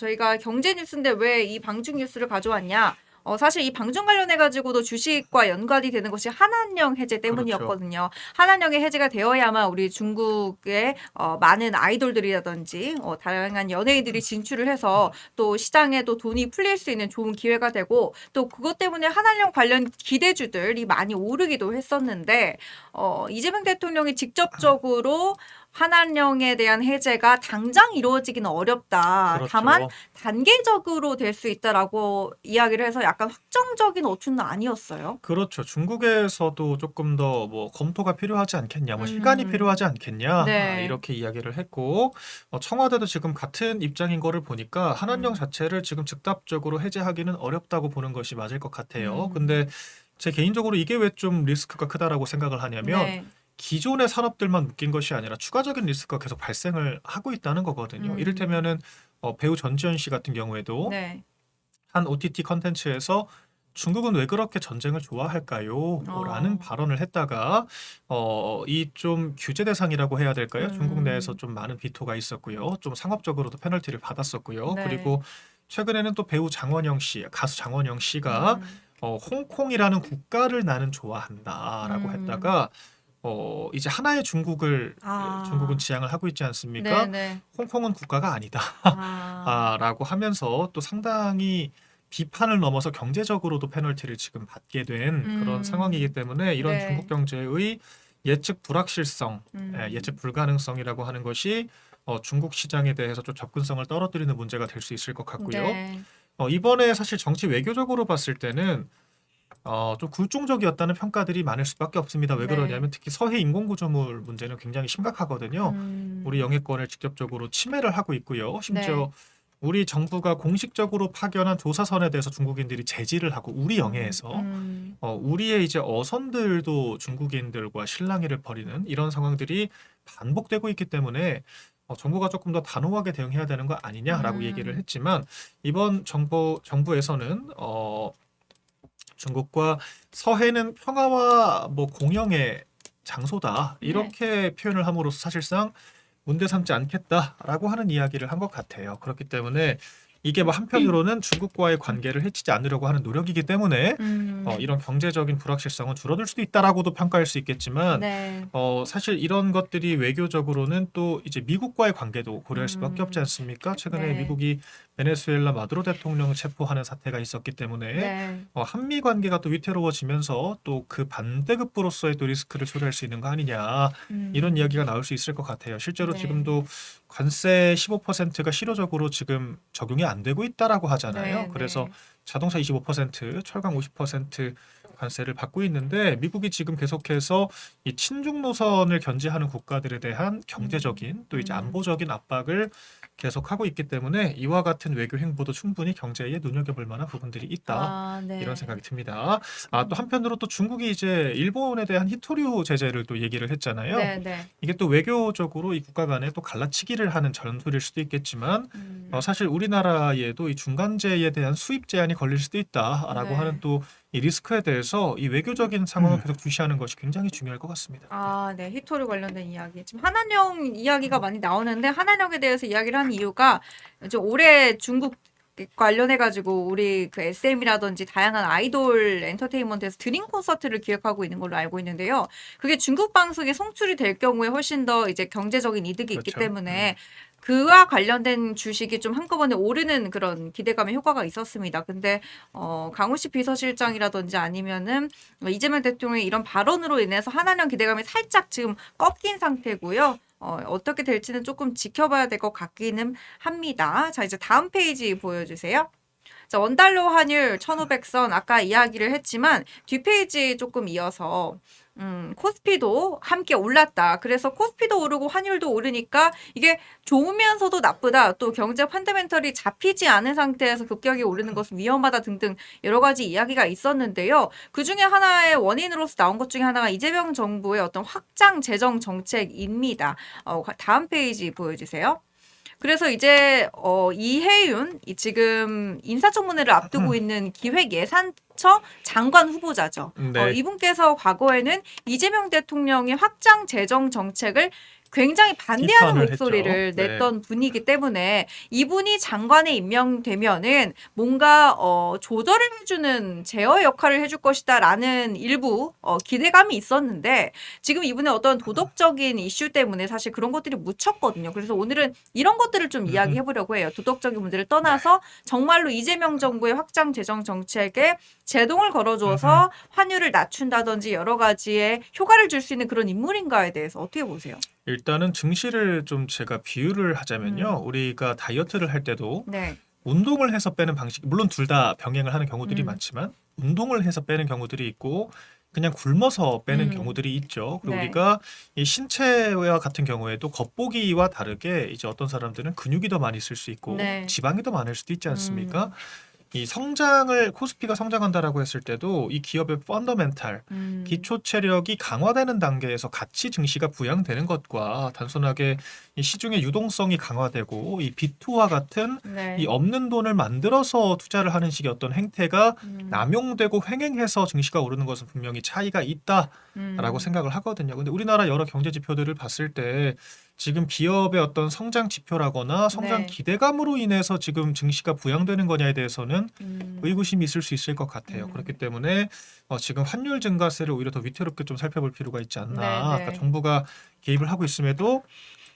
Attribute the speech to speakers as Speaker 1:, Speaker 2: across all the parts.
Speaker 1: 저희가 경제 뉴스인데 왜 이 방중 뉴스를 가져왔냐? 사실 이 방중 관련해 가지고도 주식과 연관이 되는 것이 한한령 해제
Speaker 2: 그렇죠.
Speaker 1: 때문이었거든요. 한한령이 해제가 되어야만 우리 중국의 많은 아이돌들이라든지 다양한 연예인들이 진출을 해서 또 시장에 또 돈이 풀릴 수 있는 좋은 기회가 되고 또 그것 때문에 한한령 관련 기대주들이 많이 오르기도 했었는데 이재명 대통령이 직접적으로 한한령에 대한 해제가 당장 이루어지기는 어렵다. 다만
Speaker 2: 그렇죠.
Speaker 1: 단계적으로 될 수 있다라고 이야기를 해서 약간 확정적인 오투는 아니었어요.
Speaker 2: 그렇죠. 중국에서도 조금 더 뭐 검토가 필요하지 않겠냐, 뭐 시간이
Speaker 1: 음,
Speaker 2: 필요하지 않겠냐,
Speaker 1: 네.
Speaker 2: 이렇게 이야기를 했고, 청와대도 지금 같은 입장인 거를 보니까 한한령
Speaker 1: 음,
Speaker 2: 자체를 지금 즉답적으로 해제하기는 어렵다고 보는 것이 맞을 것 같아요.
Speaker 1: 음,
Speaker 2: 근데 제 개인적으로 이게 왜 좀 리스크가 크다라고 생각을 하냐면,
Speaker 1: 네.
Speaker 2: 기존의 산업들만 묶인 것이 아니라 추가적인 리스크가 계속 발생을 하고 있다는 거거든요.
Speaker 1: 음,
Speaker 2: 이를테면은 배우 전지현 씨 같은 경우에도
Speaker 1: 네.
Speaker 2: 한 OTT 컨텐츠에서 중국은 왜 그렇게 전쟁을 좋아할까요? 라는
Speaker 1: 어,
Speaker 2: 발언을 했다가 이 좀 규제 대상이라고 해야 될까요? 중국 내에서
Speaker 1: 음,
Speaker 2: 좀 많은 비토가 있었고요. 좀 상업적으로도 페널티를 받았었고요.
Speaker 1: 네.
Speaker 2: 그리고 최근에는 또 배우 장원영 씨, 가수 장원영 씨가
Speaker 1: 음,
Speaker 2: 홍콩이라는 국가를 나는 좋아한다라고
Speaker 1: 음,
Speaker 2: 했다가 이제 하나의 중국은
Speaker 1: 아,
Speaker 2: 지향을 하고 있지 않습니까?
Speaker 1: 네네.
Speaker 2: 홍콩은 국가가 아니다.
Speaker 1: 아,
Speaker 2: 라고 하면서 또 상당히 비판을 넘어서 경제적으로도 페널티를 지금 받게 된 그런 상황이기 때문에 이런 중국
Speaker 1: 네.
Speaker 2: 경제의 예측 불확실성, 예측
Speaker 1: 음,
Speaker 2: 불가능성이라고 하는 것이 중국 시장에 대해서 좀 접근성을 떨어뜨리는 문제가 될 수 있을 것 같고요.
Speaker 1: 네.
Speaker 2: 이번에 사실 정치 외교적으로 봤을 때는 좀 굴종적이었다는 평가들이 많을 수밖에 없습니다. 왜
Speaker 1: 네.
Speaker 2: 그러냐면 특히 서해 인공구조물 문제는 굉장히 심각하거든요. 우리
Speaker 1: 음,
Speaker 2: 영해권을 직접적으로 침해를 하고 있고요.
Speaker 1: 네.
Speaker 2: 심지어 우리 정부가 공식적으로 파견한 조사선에 대해서 중국인들이 제지를 하고 우리 영해에서 우리의 이제 어선들도 중국인들과 실랑이를 벌이는 이런 상황들이 반복되고 있기 때문에 정부가 조금 더 단호하게 대응해야 되는 거 아니냐라고 얘기를
Speaker 1: 음,
Speaker 2: 했지만 이번 정부에서는 중국과 서해는 평화와 뭐 공영의 장소다
Speaker 1: 네.
Speaker 2: 이렇게 표현을 함으로써 사실상 문제 삼지 않겠다라고 하는 이야기를 한 것 같아요. 그렇기 때문에 이게 뭐 한편으로는 중국과의 관계를 해치지 않으려고 하는 노력이기 때문에
Speaker 1: 음,
Speaker 2: 이런 경제적인 불확실성은 줄어들 수도 있다라고도 평가할 수 있겠지만
Speaker 1: 네.
Speaker 2: 사실 이런 것들이 외교적으로는 또 이제 미국과의 관계도 고려할 수밖에 없지
Speaker 1: 음,
Speaker 2: 않습니까? 최근에
Speaker 1: 네.
Speaker 2: 미국이 베네수엘라 마두로 대통령을 체포하는 사태가 있었기 때문에
Speaker 1: 네.
Speaker 2: 한미 관계가 또 위태로워지면서 또 그 반대급부로서의 또 리스크를 초래할 수 있는 거 아니냐 이런
Speaker 1: 음,
Speaker 2: 이야기가 나올 수 있을 것 같아요. 실제로
Speaker 1: 네.
Speaker 2: 지금도 관세 15%가 실효적으로 지금 적용이 안 되고 있다라고
Speaker 1: 네.
Speaker 2: 하잖아요. 그래서
Speaker 1: 네.
Speaker 2: 자동차 25%, 철강 50% 관세를 받고 있는데 미국이 지금 계속해서 이 친중 노선을 견제하는 국가들에 대한
Speaker 1: 음,
Speaker 2: 경제적인 또 이제
Speaker 1: 음.
Speaker 2: 안보적인 압박을 계속하고 있기 때문에 이와 같은 외교 행보도 충분히 경제에 눈여겨볼 만한 부분들이 있다.
Speaker 1: 아,
Speaker 2: 이런
Speaker 1: 네.
Speaker 2: 생각이 듭니다. 또
Speaker 1: 음,
Speaker 2: 한편으로 또 중국이 이제 일본에 대한 히토류 제재를 또 얘기를 했잖아요.
Speaker 1: 네. 네.
Speaker 2: 이게 또 외교적으로 이 국가 간에 또 갈라치기를 하는 전술일 수도 있겠지만
Speaker 1: 음,
Speaker 2: 사실 우리나라에도 이 중간재에 대한 수입 제한이 걸릴 수도 있다라고 하는
Speaker 1: 네.
Speaker 2: 또 이 리스크에 대해서 이 외교적인 상황을 계속 주시하는 것이 굉장히 중요할 것 같습니다. 네.
Speaker 1: 아, 네. 히토류 관련된 이야기. 지금 한한령 이야기가 많이 나오는데 한한령에 대해서 이야기를 한 이유가 이제 올해 중국 관련해가지고 우리 그 SM이라든지 다양한 아이돌 엔터테인먼트에서 드림 콘서트를 기획하고 있는 걸로 알고 있는데요. 그게 중국 방송에 송출이 될 경우에 훨씬 더 이제 경제적인 이득이 있기
Speaker 2: 그렇죠.
Speaker 1: 때문에 그와 관련된 주식이 좀 한꺼번에 오르는 그런 기대감의 효과가 있었습니다. 근데 강훈식 비서실장이라든지 아니면은 이재명 대통령의 이런 발언으로 인해서 한한령 기대감이 살짝 지금 꺾인 상태고요. 어떻게 될지는 조금 지켜봐야 될 것 같기는 합니다. 자, 이제 다음 페이지 보여주세요. 자, 원달러 환율 1,500선 아까 이야기를 했지만 뒷페이지 조금 이어서 코스피도 함께 올랐다. 그래서 코스피도 오르고 환율도 오르니까 이게 좋으면서도 나쁘다. 또 경제 펀더멘털이 잡히지 않은 상태에서 급격히 오르는 것은 위험하다 등등 여러 가지 이야기가 있었는데요. 그 중에 하나의 원인으로서 나온 것 중에 하나가 이재명 정부의 어떤 확장 재정 정책입니다. 다음 페이지 보여주세요. 그래서 이제 이해윤 지금 인사청문회를 앞두고 있는 기획예산처 장관 후보자죠.
Speaker 2: 네.
Speaker 1: 이분께서 과거에는 이재명 대통령의 확장 재정 정책을 굉장히 반대하는
Speaker 2: 비판을
Speaker 1: 목소리를
Speaker 2: 했죠. 네.
Speaker 1: 냈던 분이기 때문에 이분이 장관에 임명되면은 뭔가 조절을 해주는 제어 역할을 해줄 것이다라는 일부 기대감이 있었는데 지금 이분의 어떤 도덕적인 이슈 때문에 사실 그런 것들이 묻혔거든요. 그래서 오늘은 이런 것들을 좀 이야기해 보려고 해요. 도덕적인 문제를 떠나서 정말로 이재명 정부의 확장 재정 정책에 제동을 걸어줘서 환율을 낮춘다든지 여러 가지의 효과를 줄 수 있는 그런 인물인가에 대해서 어떻게 보세요?
Speaker 2: 일단은 증시를 좀 제가 비유를 하자면요. 우리가 다이어트를 할 때도
Speaker 1: 네.
Speaker 2: 운동을 해서 빼는 방식, 물론 둘 다 병행을 하는 경우들이
Speaker 1: 음.
Speaker 2: 많지만 운동을 해서 빼는 경우들이 있고 그냥 굶어서 빼는 경우들이 있죠. 그리고
Speaker 1: 네.
Speaker 2: 우리가 이 신체와 같은 경우에도 겉보기와 다르게 이제 어떤 사람들은 근육이 더 많이 있을 수 있고
Speaker 1: 네.
Speaker 2: 지방이 더 많을 수도 있지 않습니까? 이 성장을 코스피가 성장한다라고 했을 때도 이 기업의 펀더멘탈 기초 체력이 강화되는 단계에서 같이 증시가 부양되는 것과 단순하게 이 시중의 유동성이 강화되고 이 비투와 같은
Speaker 1: 네.
Speaker 2: 이 없는 돈을 만들어서 투자를 하는 식의 어떤 행태가 남용되고 횡행해서 증시가 오르는 것은 분명히 차이가 있다라고 생각을 하거든요. 근데 우리나라 여러 경제 지표들을 봤을 때 지금 기업의 어떤 성장 지표라거나 성장
Speaker 1: 네.
Speaker 2: 기대감으로 인해서 지금 증시가 부양되는 거냐에 대해서는 의구심이 있을 수 있을 것 같아요. 그렇기 때문에 지금 환율 증가세를 오히려 더 위태롭게 좀 살펴볼 필요가 있지 않나.
Speaker 1: 네, 네.
Speaker 2: 그러니까 정부가 개입을 하고 있음에도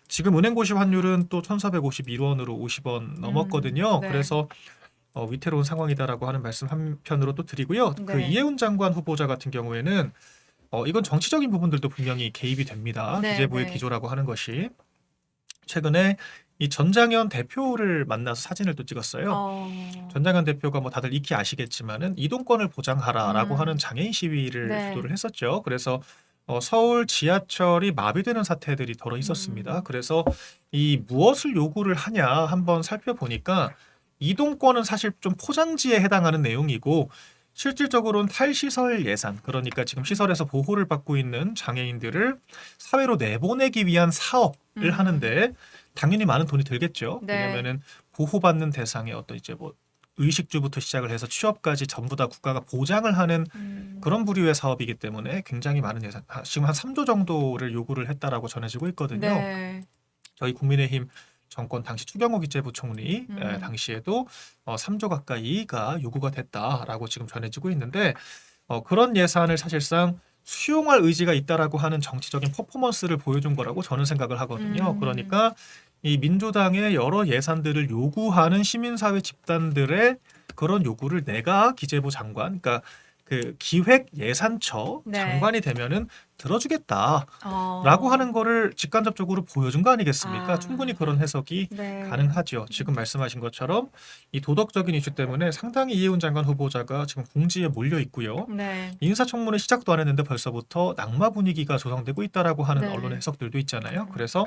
Speaker 2: 지금 은행고시 환율은 또 1,451원으로 50원 넘었거든요.
Speaker 1: 네.
Speaker 2: 그래서 위태로운 상황이다라고 하는 말씀 한편으로 또 드리고요. 그
Speaker 1: 네.
Speaker 2: 이해운 장관 후보자 같은 경우에는 이건 정치적인 부분들도 분명히 개입이 됩니다.
Speaker 1: 네,
Speaker 2: 기재부의
Speaker 1: 네.
Speaker 2: 기조라고 하는 것이 최근에 이 전장현 대표를 만나서 사진을 또 찍었어요. 전장현 대표가 뭐 다들 익히 아시겠지만은 이동권을 보장하라라고 하는 장애인 시위를
Speaker 1: 네.
Speaker 2: 주도를 했었죠. 그래서 서울 지하철이 마비되는 사태들이 더러 있었습니다. 그래서 이 무엇을 요구를 하냐 한번 살펴보니까 이동권은 사실 좀 포장지에 해당하는 내용이고 실질적으로는 탈시설 예산, 그러니까 지금 시설에서 보호를 받고 있는 장애인들을 사회로 내보내기 위한 사업을 하는데 당연히 많은 돈이 들겠죠.
Speaker 1: 네.
Speaker 2: 왜냐면은 보호받는 대상의 어떤 이제 뭐 의식주부터 시작을 해서 취업까지 전부 다 국가가 보장을 하는 그런 부류의 사업이기 때문에 굉장히 많은 예산, 지금 한 3조 정도를 요구를 했다라고 전해지고 있거든요.
Speaker 1: 네.
Speaker 2: 저희 국민의힘 정권 당시 추경호 기재부총리 당시에도 3조 가까이가 요구가 됐다라고 지금 전해지고 있는데 그런 예산을 사실상 수용할 의지가 있다라고 하는 정치적인 퍼포먼스를 보여준 거라고 저는 생각을 하거든요. 그러니까 이 민주당의 여러 예산들을 요구하는 시민사회 집단들의 그런 요구를 내가 기재부 장관, 그러니까 그 기획예산처
Speaker 1: 네.
Speaker 2: 장관이 되면은 들어주겠다라고 하는 거를 직간접적으로 보여준 거 아니겠습니까? 충분히 그런 해석이
Speaker 1: 네.
Speaker 2: 가능하죠. 지금 말씀하신 것처럼 이 도덕적인 이슈 때문에 상당히 이해운 장관 후보자가 지금 궁지에 몰려 있고요.
Speaker 1: 네.
Speaker 2: 인사청문회 시작도 안 했는데 벌써부터 낙마 분위기가 조성되고 있다라고 하는
Speaker 1: 네.
Speaker 2: 언론의 해석들도 있잖아요. 그래서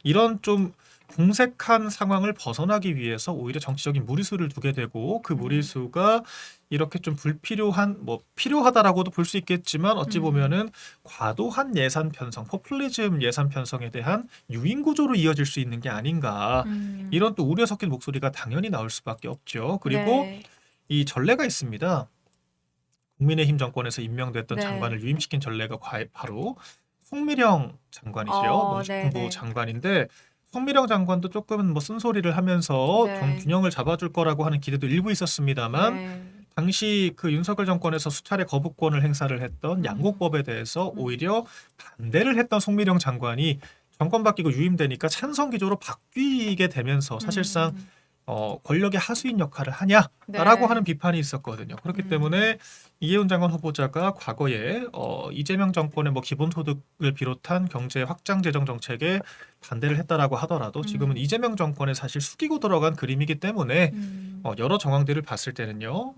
Speaker 2: 이런 좀 궁색한 상황을 벗어나기 위해서 오히려 정치적인 무리수를 두게 되고 그 무리수가 이렇게 좀 불필요한 뭐 필요하다라고도 볼 수 있겠지만 어찌 보면은 과도한 예산 편성, 포퓰리즘 예산 편성에 대한 유인 구조로 이어질 수 있는 게 아닌가. 이런 또 우려 섞인 목소리가 당연히 나올 수밖에 없죠. 그리고
Speaker 1: 네.
Speaker 2: 이 전례가 있습니다. 국민의힘 정권에서 임명됐던
Speaker 1: 네.
Speaker 2: 장관을 유임시킨 전례가 바로 송미령 장관이죠. 농식품부
Speaker 1: 네.
Speaker 2: 장관인데 송미령 장관도 조금은 뭐 쓴소리를 하면서
Speaker 1: 네.
Speaker 2: 좀 균형을 잡아줄 거라고 하는 기대도 일부 있었습니다만
Speaker 1: 네.
Speaker 2: 당시 그 윤석열 정권에서 수차례 거부권을 행사를 했던 양곡법에 대해서 오히려 반대를 했던 송미령 장관이 정권 바뀌고 유임되니까 찬성 기조로 바뀌게 되면서 사실상 권력의 하수인 역할을 하냐라고
Speaker 1: 네.
Speaker 2: 하는 비판이 있었거든요. 그렇기 때문에 이해운 장관 후보자가 과거에 이재명 정권의 뭐 기본소득을 비롯한 경제 확장 재정 정책에 반대를 했다라고 하더라도 지금은 이재명 정권에 사실 숙이고 들어간 그림이기 때문에 여러 정황들을 봤을 때는요,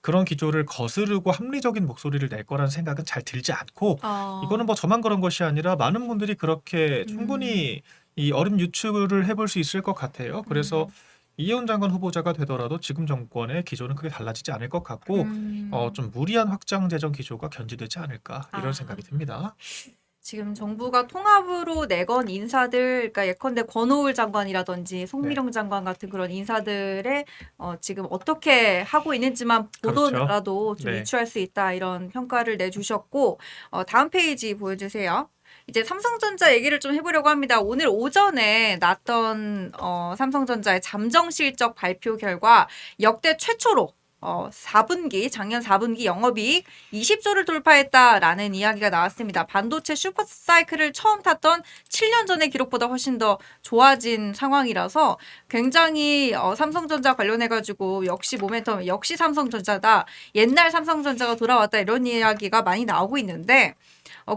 Speaker 2: 그런 기조를 거스르고 합리적인 목소리를 낼 거라는 생각은 잘 들지 않고 이거는 뭐 저만 그런 것이 아니라 많은 분들이 그렇게 충분히 이 얼음 유추를 해볼 수 있을 것 같아요. 그래서 이해운 장관 후보자가 되더라도 지금 정권의 기조는 크게 달라지지 않을 것 같고 좀 무리한 확장 재정 기조가 견지되지 않을까 이런 생각이 듭니다.
Speaker 1: 지금 정부가 통합으로 내건 인사들, 그러니까 예컨대 권오을 장관이라든지 송미령 장관 같은 그런 인사들의 지금 어떻게 하고 있는지만 보더라도
Speaker 2: 그렇죠.
Speaker 1: 좀
Speaker 2: 네.
Speaker 1: 유추할 수 있다 이런 평가를 내주셨고 다음 페이지 보여주세요. 이제 삼성전자 얘기를 좀 해보려고 합니다. 오늘 오전에 났던 삼성전자의 잠정 실적 발표 결과 역대 최초로 4분기 작년 4분기 영업이익 20조를 돌파했다라는 이야기가 나왔습니다. 반도체 슈퍼사이클을 처음 탔던 7년 전의 기록보다 훨씬 더 좋아진 상황이라서 굉장히 삼성전자 관련해가지고 역시 모멘텀 역시 삼성전자다. 옛날 삼성전자가 돌아왔다 이런 이야기가 많이 나오고 있는데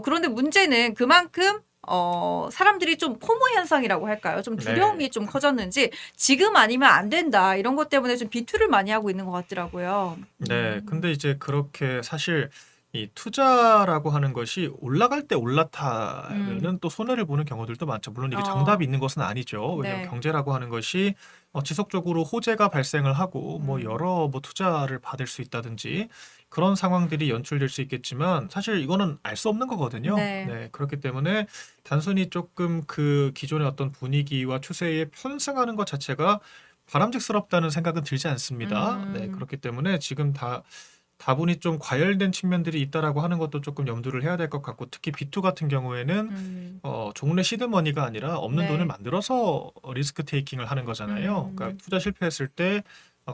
Speaker 1: 그런데 문제는 그만큼 사람들이 좀 포모 현상이라고 할까요? 좀 두려움이
Speaker 2: 네.
Speaker 1: 좀 커졌는지 지금 아니면 안 된다 이런 것 때문에 좀 비투를 많이 하고 있는 것 같더라고요.
Speaker 2: 네. 근데 이제 그렇게 사실 이 투자라고 하는 것이 올라갈 때 올라타면은 또 손해를 보는 경우들도 많죠. 물론 이게 정답이
Speaker 1: 어,
Speaker 2: 있는 것은 아니죠. 왜냐하면
Speaker 1: 네.
Speaker 2: 경제라고 하는 것이 지속적으로 호재가 발생을 하고 뭐
Speaker 1: 음,
Speaker 2: 여러 뭐 투자를 받을 수 있다든지 그런 상황들이 연출될 수 있겠지만 사실 이거는 알 수 없는 거거든요.
Speaker 1: 네.
Speaker 2: 네. 그렇기 때문에 단순히 조금 그 기존의 어떤 분위기와 추세에 편승하는 것 자체가 바람직스럽다는 생각은 들지 않습니다. 네.
Speaker 1: 음,
Speaker 2: 그렇기 때문에 지금 다분히 좀 과열된 측면들이 있다라고 하는 것도 조금 염두를 해야 될 것 같고 특히 B2 같은 경우에는
Speaker 1: 음,
Speaker 2: 종래 시드머니가 아니라 없는 돈을
Speaker 1: 네.
Speaker 2: 만들어서 리스크 테이킹을 하는 거잖아요. 그러니까
Speaker 1: 음,
Speaker 2: 투자 실패했을 때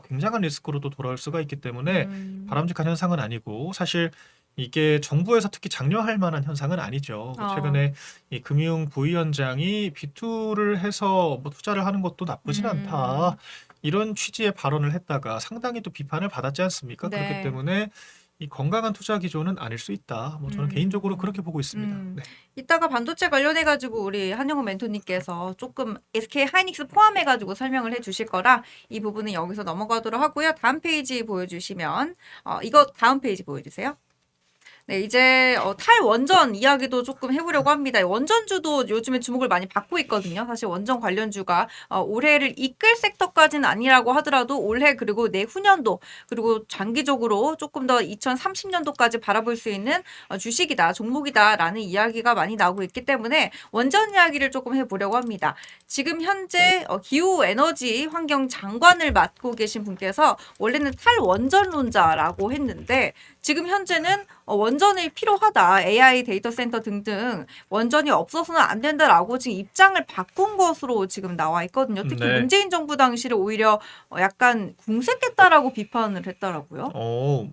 Speaker 2: 굉장한 리스크로 또 돌아올 수가 있기 때문에
Speaker 1: 음,
Speaker 2: 바람직한 현상은 아니고 사실 이게 정부에서 특히 장려할 만한 현상은 아니죠.
Speaker 1: 어,
Speaker 2: 최근에 이 금융 부위원장이 B2를 해서 뭐 투자를 하는 것도 나쁘진 않다.
Speaker 1: 음,
Speaker 2: 이런 취지의 발언을 했다가 상당히 또 비판을 받았지 않습니까? 그렇기
Speaker 1: 네.
Speaker 2: 때문에 이 건강한 투자 기조는 아닐 수 있다. 뭐 저는 개인적으로 그렇게
Speaker 1: 음,
Speaker 2: 보고 있습니다. 네.
Speaker 1: 이따가 반도체 관련해가지고 우리 한영호 멘토님께서 조금 SK 하이닉스 포함해가지고 설명을 해주실 거라 이 부분은 여기서 넘어가도록 하고요. 다음 페이지 보여주시면 이거 다음 페이지 보여주세요. 네, 이제 탈원전 이야기도 조금 해보려고 합니다. 원전주도 요즘에 주목을 많이 받고 있거든요. 사실 원전 관련주가 올해를 이끌 섹터까지는 아니라고 하더라도 올해 그리고 내후년도 그리고 장기적으로 조금 더 2030년도까지 바라볼 수 있는 주식이다, 종목이다라는 이야기가 많이 나오고 있기 때문에 원전 이야기를 조금 해보려고 합니다. 지금 현재 기후 에너지 환경 장관을 맡고 계신 분께서 원래는 탈원전론자라고 했는데 지금 현재는 원전이 필요하다. AI 데이터 센터 등등 원전이 없어서는 안 된다라고 지금 입장을 바꾼 것으로 지금 나와 있거든요. 특히
Speaker 2: 네.
Speaker 1: 문재인 정부 당시를 오히려 약간 궁색했다라고 비판을 했더라고요.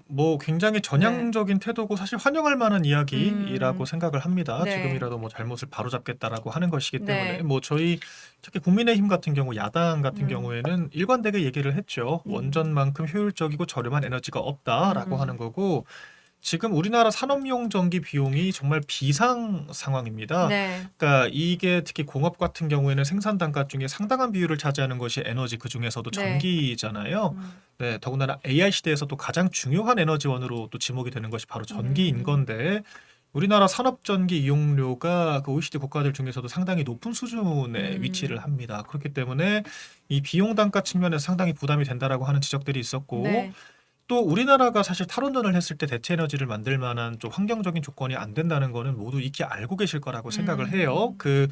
Speaker 2: 뭐 굉장히
Speaker 1: 네.
Speaker 2: 전향적인 태도고 사실 환영할 만한 이야기라고
Speaker 1: 음,
Speaker 2: 생각을 합니다.
Speaker 1: 네.
Speaker 2: 지금이라도 뭐 잘못을 바로잡겠다라고 하는 것이기 때문에
Speaker 1: 네.
Speaker 2: 뭐 저희 특히 국민의힘 같은 경우 야당 같은
Speaker 1: 음,
Speaker 2: 경우에는 일관되게 얘기를 했죠.
Speaker 1: 음,
Speaker 2: 원전만큼 효율적이고 저렴한 에너지가 없다라고 하는
Speaker 1: 음,
Speaker 2: 거고 지금 우리나라 산업용 전기 비용이 정말 비상 상황입니다.
Speaker 1: 네.
Speaker 2: 그러니까 이게 특히 공업 같은 경우에는 생산 단가 중에 상당한 비율을 차지하는 것이 에너지 그중에서도
Speaker 1: 네.
Speaker 2: 전기잖아요.
Speaker 1: 음,
Speaker 2: 네, 더군다나 AI 시대에서 또 가장 중요한 에너지원으로 또 지목이 되는 것이 바로 전기인
Speaker 1: 음,
Speaker 2: 건데 우리나라 산업 전기 이용료가 그 OECD 국가들 중에서도 상당히 높은 수준에 위치를
Speaker 1: 음,
Speaker 2: 합니다. 그렇기 때문에 이 비용 단가 측면에서 상당히 부담이 된다라고 하는 지적들이 있었고
Speaker 1: 네.
Speaker 2: 또 우리나라가 사실 탈원전을 했을 때 대체 에너지를 만들 만한 좀 환경적인 조건이 안 된다는 거는 모두 익히 알고 계실 거라고 생각을 해요.
Speaker 1: 음,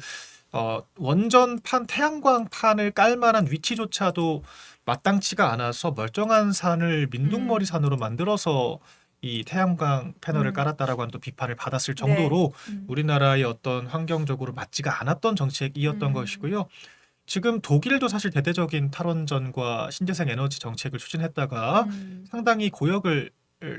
Speaker 2: 원전판 태양광판을 깔 만한 위치조차도 마땅치가 않아서 멀쩡한 산을 민둥머리
Speaker 1: 음,
Speaker 2: 산으로 만들어서 이 태양광 패널을
Speaker 1: 음,
Speaker 2: 깔았다라고 하는 또 비판을 받았을
Speaker 1: 네.
Speaker 2: 정도로
Speaker 1: 음,
Speaker 2: 우리나라의 어떤 환경적으로 맞지가 않았던 정책이었던
Speaker 1: 음,
Speaker 2: 것이고요. 지금 독일도 사실 대대적인 탈원전과 신재생 에너지 정책을 추진했다가
Speaker 1: 음.
Speaker 2: 상당히 고역을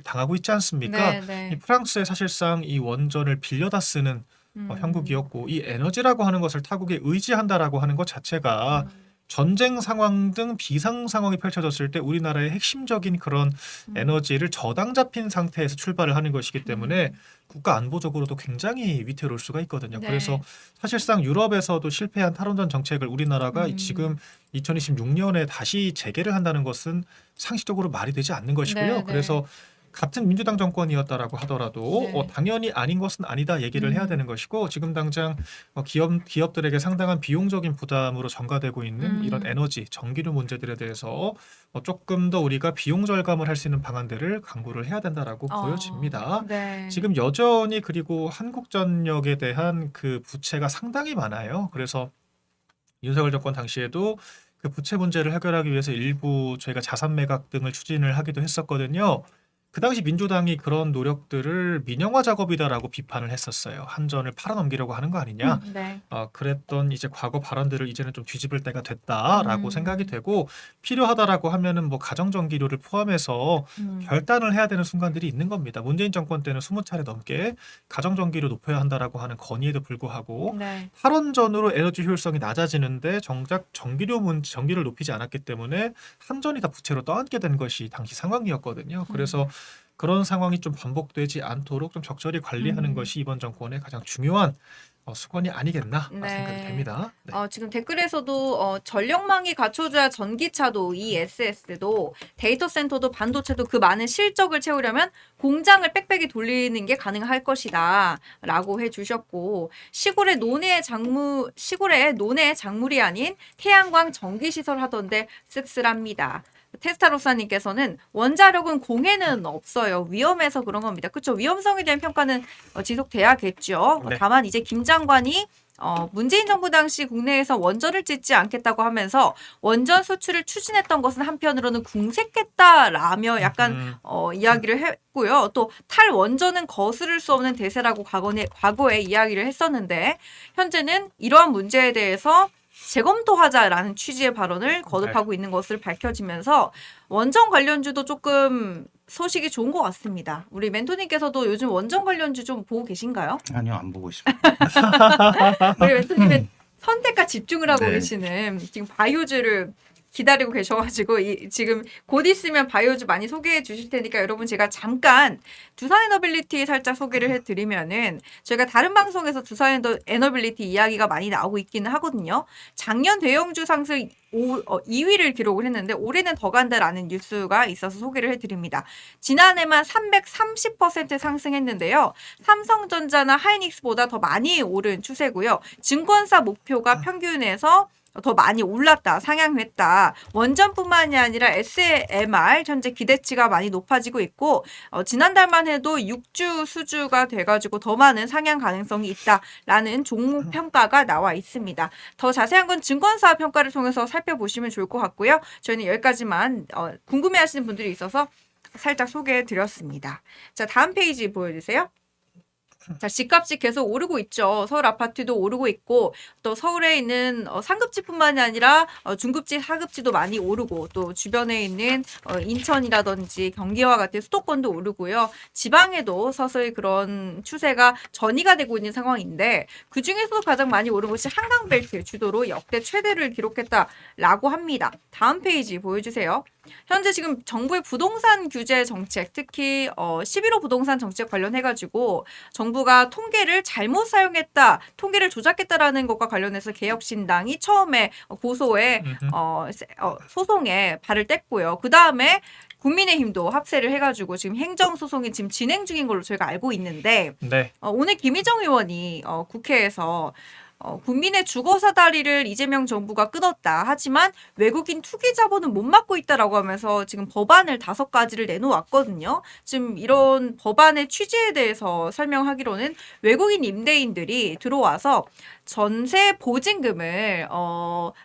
Speaker 2: 당하고 있지 않습니까?
Speaker 1: 네,
Speaker 2: 이
Speaker 1: 네.
Speaker 2: 프랑스에 사실상 이 원전을 빌려다 쓰는
Speaker 1: 음,
Speaker 2: 형국이었고 이 에너지라고 하는 것을 타국에 의지한다라고 하는 것 자체가
Speaker 1: 음,
Speaker 2: 전쟁 상황 등 비상 상황이 펼쳐졌을 때 우리나라의 핵심적인 그런
Speaker 1: 음,
Speaker 2: 에너지를 저당 잡힌 상태에서 출발을 하는 것이기 때문에
Speaker 1: 음,
Speaker 2: 국가 안보적으로도 굉장히 위태로울 수가 있거든요. 그래서
Speaker 1: 네.
Speaker 2: 사실상 유럽에서도 실패한 탈원전 정책을 우리나라가 지금
Speaker 1: 음,
Speaker 2: 2026년에 다시 재개를 한다는 것은 상식적으로 말이 되지 않는
Speaker 1: 네,
Speaker 2: 것이고요.
Speaker 1: 네,
Speaker 2: 그래서 같은 민주당 정권이었다라고 하더라도
Speaker 1: 네.
Speaker 2: 당연히 아닌 것은 아니다 얘기를 해야
Speaker 1: 음,
Speaker 2: 되는 것이고 지금 당장 기업들에게 상당한 비용적인 부담으로 전가되고 있는 이런
Speaker 1: 음,
Speaker 2: 에너지, 전기료 문제들에 대해서 조금 더 우리가 비용 절감을 할 수 있는 방안들을 강구를 해야 된다라고 보여집니다.
Speaker 1: 네.
Speaker 2: 지금 여전히 그리고 한국전력에 대한 그 부채가 상당히 많아요. 그래서 윤석열 정권 당시에도 그 부채 문제를 해결하기 위해서 일부 저희가 자산 매각 등을 추진을 하기도 했었거든요. 그 당시 민주당이 그런 노력들을 민영화 작업이다라고 비판을 했었어요. 한전을 팔아넘기려고 하는 거 아니냐.
Speaker 1: 네.
Speaker 2: 그랬던 이제 과거 발언들을 이제는 좀 뒤집을 때가 됐다라고 생각이
Speaker 1: 음.
Speaker 2: 되고 필요하다라고 하면은 뭐 가정전기료를 포함해서 결단을 해야 되는 순간들이 있는 겁니다. 문재인 정권 때는 20차례 넘게 가정전기료 높여야 한다라고 하는 건의에도 불구하고
Speaker 1: 네.
Speaker 2: 탈원전으로 에너지 효율성이 낮아지는데 정작 전기를 높이지 않았기 때문에 한전이 다 부채로 떠안게 된 것이 당시 상황이었거든요. 그래서 그런 상황이 좀 반복되지 않도록 좀 적절히 관리하는 것이 이번 정권의 가장 중요한 수건이 아니겠나 생각이
Speaker 1: 네.
Speaker 2: 됩니다. 네.
Speaker 1: 지금 댓글에서도 전력망이 갖춰져야 전기차도 ESS도 데이터 센터도 반도체도 그 많은 실적을 채우려면 공장을 빽빽이 돌리는 게 가능할 것이다 라고 해주셨고 시골의 논의 작물이 아닌 태양광 전기시설 하던데 씁쓸합니다. 테스타로사님께서는 원자력은 공해는 없어요. 위험해서 그런 겁니다. 그렇죠. 위험성에 대한 평가는 지속돼야겠죠.
Speaker 2: 네.
Speaker 1: 다만 이제 김 장관이 문재인 정부 당시 국내에서 원전을 짓지 않겠다고 하면서 원전 수출을 추진했던 것은 한편으로는 궁색했다라며 약간 이야기를 했고요. 또 탈원전은 거스를 수 없는 대세라고 과거에 이야기를 했었는데 현재는 이러한 문제에 대해서 재검토하자라는 취지의 발언을 거듭하고 있는 것을 밝혀지면서 원전 관련주도 조금 소식이 좋은 것 같습니다. 우리 멘토님께서도 요즘 원전 관련주 좀 보고 계신가요?
Speaker 3: 아니요, 안 보고 있습니다.
Speaker 1: 우리 멘토님은 선택과 집중을 하고
Speaker 3: 네.
Speaker 1: 계시는 지금 바이오주를 기다리고 계셔가지고 지금 곧 있으면 바이오주 많이 소개해 주실 테니까 여러분 제가 잠깐 두산 에너빌리티 살짝 소개를 해드리면은 저희가 다른 방송에서 두산 에너빌리티 이야기가 많이 나오고 있기는 하거든요. 작년 대형주 상승 2위를 기록을 했는데 올해는 더 간다라는 뉴스가 있어서 소개를 해드립니다. 지난해만 330% 상승했는데요. 삼성전자나 하이닉스보다 더 많이 오른 추세고요. 증권사 목표가 평균에서 더 많이 올랐다, 상향했다. 원전뿐만이 아니라 SMR 현재 기대치가 많이 높아지고 있고 지난달만 해도 6주 수주가 돼가지고 더 많은 상향 가능성이 있다라는 종목 평가가 나와 있습니다. 더 자세한 건 증권사 평가를 통해서 살펴보시면 좋을 것 같고요. 저희는 여기까지만 궁금해하시는 분들이 있어서 살짝 소개해드렸습니다. 자, 다음 페이지 보여주세요. 자, 집값이 계속 오르고 있죠. 서울 아파트도 오르고 있고 또 서울에 있는 상급지뿐만이 아니라 중급지, 하급지도 많이 오르고 또 주변에 있는 인천이라든지 경기와 같은 수도권도 오르고요. 지방에도 서서히 그런 추세가 전이가 되고 있는 상황인데 그중에서도 가장 많이 오른 것이 한강벨트 주도로 역대 최대를 기록했다라고 합니다. 다음 페이지 보여주세요. 현재 지금 정부의 부동산 규제 정책, 특히 11호 부동산 정책 관련해가지고 정부가 통계를 잘못 사용했다, 통계를 조작했다라는 것과 관련해서 개혁신당이 처음에 고소에 소송에 발을 뗐고요. 그 다음에 국민의힘도 합세를 해가지고 지금 행정소송이 지금 진행 중인 걸로 저희가 알고 있는데
Speaker 2: 네.
Speaker 1: 오늘 김희정 의원이 국회에서 국민의 주거사다리를 이재명 정부가 끊었다. 하지만 외국인 투기 자본은 못 막고 있다라고 하면서 지금 법안을 5가지를 내놓았거든요. 지금 이런 법안의 취지에 대해서 설명하기로는 외국인 임대인들이 들어와서 전세 보증금을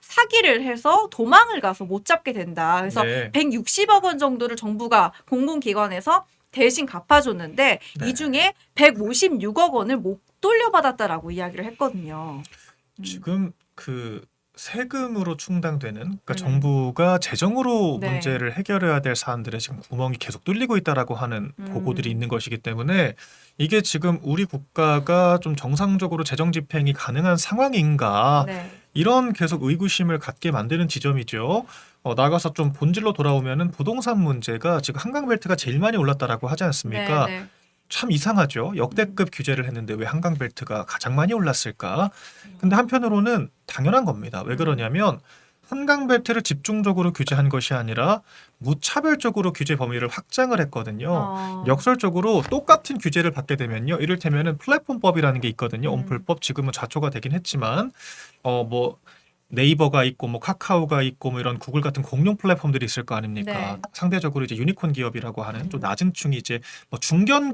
Speaker 1: 사기를 해서 도망을 가서 못 잡게 된다. 그래서
Speaker 2: 네.
Speaker 1: 160억 원 정도를 정부가 공공기관에서 대신 갚아줬는데
Speaker 2: 네.
Speaker 1: 이 중에 156억 원을 못 돌려받았다라고 이야기를 했거든요.
Speaker 2: 지금 그 세금으로 충당되는 그러니까
Speaker 1: 네.
Speaker 2: 정부가 재정으로
Speaker 1: 네.
Speaker 2: 문제를 해결해야 될 사안들에 지금 구멍이 계속 뚫리고 있다라고 하는 보고들이 있는 것이기 때문에 이게 지금 우리 국가가 좀 정상적으로 재정 집행이 가능한 상황인가
Speaker 1: 네.
Speaker 2: 이런 계속 의구심을 갖게 만드는 지점이죠. 나가서 좀 본질로 돌아오면은 부동산 문제가 지금 한강벨트가 제일 많이 올랐다라고 하지 않습니까?
Speaker 1: 네, 네.
Speaker 2: 참 이상하죠. 역대급 규제를 했는데 왜 한강벨트가 가장 많이 올랐을까? 근데 한편으로는 당연한 겁니다. 왜 그러냐면 한강벨트를 집중적으로 규제한 것이 아니라 무차별적으로 규제 범위를 확장을 했거든요. 역설적으로 똑같은 규제를 받게 되면요. 이를테면은 플랫폼법이라는 게 있거든요. 온플법 지금은 좌초가 되긴 했지만 뭐 네이버가 있고 뭐 카카오가 있고 뭐 이런 구글 같은 공룡 플랫폼들이 있을 거 아닙니까?
Speaker 1: 네.
Speaker 2: 상대적으로 이제 유니콘 기업이라고 하는 좀 낮은 층이 이제 뭐 중견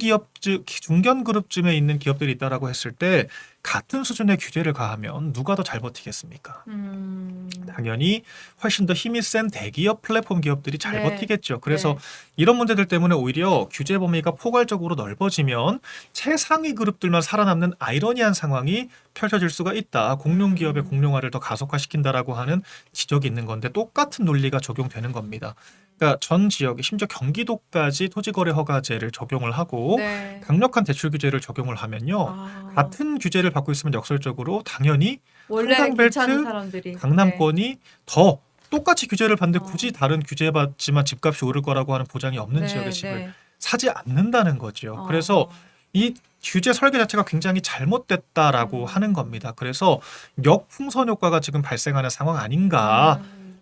Speaker 2: 그룹쯤에 있는 기업들이 있다라고 했을 때 같은 수준의 규제를 가하면 누가 더 잘 버티겠습니까?
Speaker 1: 음.
Speaker 2: 당연히 훨씬 더 힘이 센 대기업 플랫폼 기업들이 잘
Speaker 1: 네.
Speaker 2: 버티겠죠. 그래서
Speaker 1: 네.
Speaker 2: 이런 문제들 때문에 오히려 규제 범위가 포괄적으로 넓어지면 최상위 그룹들만 살아남는 아이러니한 상황이 펼쳐질 수가 있다. 공룡 기업의 공룡화를 더 가속화시킨다라고 하는 지적이 있는 건데 똑같은 논리가 적용되는 겁니다. 그러니까 전 지역에 심지어 경기도까지 토지거래 허가제를 적용을 하고
Speaker 1: 네.
Speaker 2: 강력한 대출 규제를 적용을 하면요.
Speaker 1: 아.
Speaker 2: 같은 규제를 받고 있으면 역설적으로 당연히
Speaker 1: 원래
Speaker 2: 한강벨트,
Speaker 1: 괜찮은 사람들이. 네.
Speaker 2: 강남권이 더 똑같이 규제를 받는데
Speaker 1: 어.
Speaker 2: 굳이 다른 규제받지만 집값이 오를 거라고 하는 보장이 없는
Speaker 1: 네,
Speaker 2: 지역의 집을
Speaker 1: 네.
Speaker 2: 사지 않는다는 거죠.
Speaker 1: 어.
Speaker 2: 그래서 이 규제 설계 자체가 굉장히 잘못됐다라고 하는 겁니다. 그래서 역풍선 효과가 지금 발생하는 상황 아닌가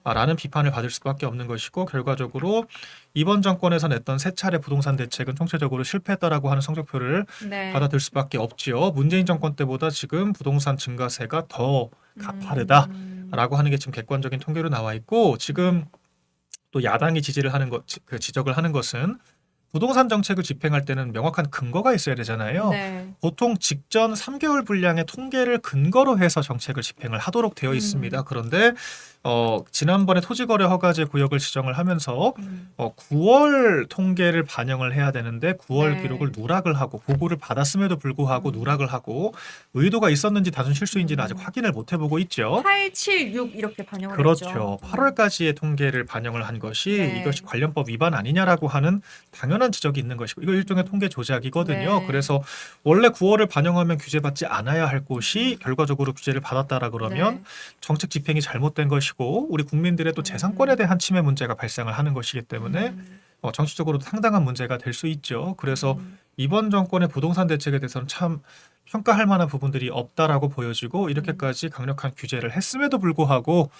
Speaker 2: 라는 비판을 받을 수밖에 없는 것이고 결과적으로 이번 정권에서 냈던 세 차례 부동산 대책은 총체적으로 실패했다라고 하는 성적표를
Speaker 1: 네.
Speaker 2: 받아들 수밖에 없지요. 문재인 정권 때보다 지금 부동산 증가세가 더 가파르다라고 하는 게 지금 객관적인 통계로 나와 있고 지금 또 야당이 지지를 하는 것, 그 지적을 하는 것은 부동산 정책을 집행할 때는 명확한 근거가 있어야 되잖아요.
Speaker 1: 네.
Speaker 2: 보통 직전 3개월 분량의 통계를 근거로 해서 정책을 집행을 하도록 되어 있습니다. 그런데 지난번에 토지거래 허가제 구역을 지정을 하면서 9월 통계를 반영을 해야 되는데 9월
Speaker 1: 네.
Speaker 2: 기록을 누락을 하고 보고를 받았음에도 불구하고 누락을 하고 의도가 있었는지 단순 실수인지는 아직 확인을 못 해보고 있죠.
Speaker 1: 8, 7, 6 이렇게 반영을
Speaker 2: 그렇죠.
Speaker 1: 했죠.
Speaker 2: 8월까지의 통계를 반영을 한 것이
Speaker 1: 네.
Speaker 2: 이것이 관련법 위반 아니냐라고 하는 당연한 지적이 있는 것이고 이거 일종의 통계 조작이거든요.
Speaker 1: 네.
Speaker 2: 그래서 원래 9월을 반영하면 규제받지 않아야 할 곳이 결과적으로 규제를 받았다라 그러면
Speaker 1: 네.
Speaker 2: 정책 집행이 잘못된 것이고 우리 국민들의 또 재산권에 대한 침해 문제가 발생을 하는 것이기 때문에 정치적으로 상당한 문제가 될 수 있죠. 그래서 이번 정권의 부동산 대책에 대해서는 참 평가할 만한 부분들이 없다라고 보여지고 이렇게까지 강력한 규제를 했음에도 불구하고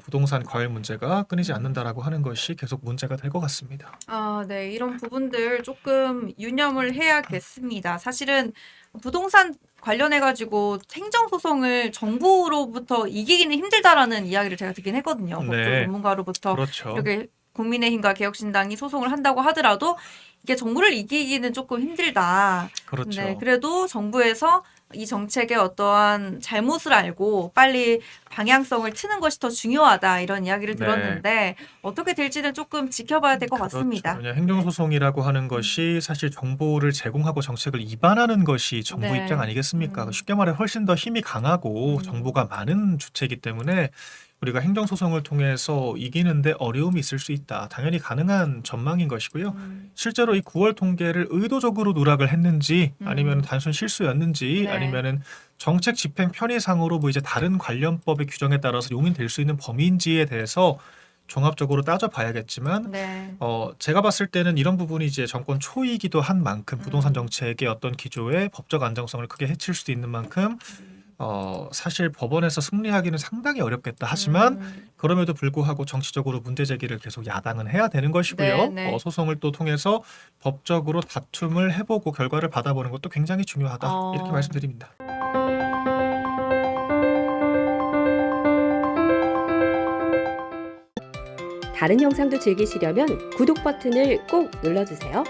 Speaker 2: 부동산 과열 문제가 끊이지 않는다라고 하는 것이 계속 문제가 될 것 같습니다.
Speaker 1: 아, 네. 이런 부분들 조금 유념을 해야겠습니다. 사실은 부동산 관련해가지고 행정소송을 정부로부터 이기기는 힘들다라는 이야기를 제가 듣긴 했거든요. 법조
Speaker 2: 네.
Speaker 1: 전문가로부터
Speaker 2: 그렇죠.
Speaker 1: 이렇게 국민의힘과 개혁신당이 소송을 한다고 하더라도 이게 정부를 이기기는 조금 힘들다.
Speaker 2: 그렇죠.
Speaker 1: 네, 그래도 정부에서 이 정책의 어떠한 잘못을 알고 빨리 방향성을 트는 것이 더 중요하다 이런 이야기를
Speaker 2: 네.
Speaker 1: 들었는데 어떻게 될지는 조금 지켜봐야 될 것 같습니다.
Speaker 2: 그렇죠. 행정소송이라고 하는 것이 사실 정보를 제공하고 정책을 위반하는 것이 정부
Speaker 1: 네.
Speaker 2: 입장 아니겠습니까? 쉽게 말해 훨씬 더 힘이 강하고 정보가 많은 주체이기 때문에 우리가 행정소송을 통해서 이기는데 어려움이 있을 수 있다. 당연히 가능한 전망인 것이고요. 실제로 이 9월 통계를 의도적으로 누락을 했는지 아니면 단순 실수였는지
Speaker 1: 네.
Speaker 2: 아니면은 정책 집행 편의상으로 뭐 이제 다른 관련법의 규정에 따라서 용인될 수 있는 범위인지에 대해서 종합적으로 따져봐야겠지만
Speaker 1: 네.
Speaker 2: 제가 봤을 때는 이런 부분이 이제 정권 초이기도 한 만큼 부동산 정책의 어떤 기조의 법적 안정성을 크게 해칠 수도 있는 만큼 사실 법원에서 승리하기는 상당히 어렵겠다. 하지만 그럼에도 불구하고 정치적으로 문제 제기를 계속 야당은 해야 되는 것이고요.
Speaker 1: 네, 네.
Speaker 2: 소송을 또 통해서 법적으로 다툼을 해보고 결과를 받아보는 것도 굉장히 중요하다. 이렇게 말씀드립니다.
Speaker 3: 다른 영상도 즐기시려면 구독 버튼을 꼭 눌러주세요.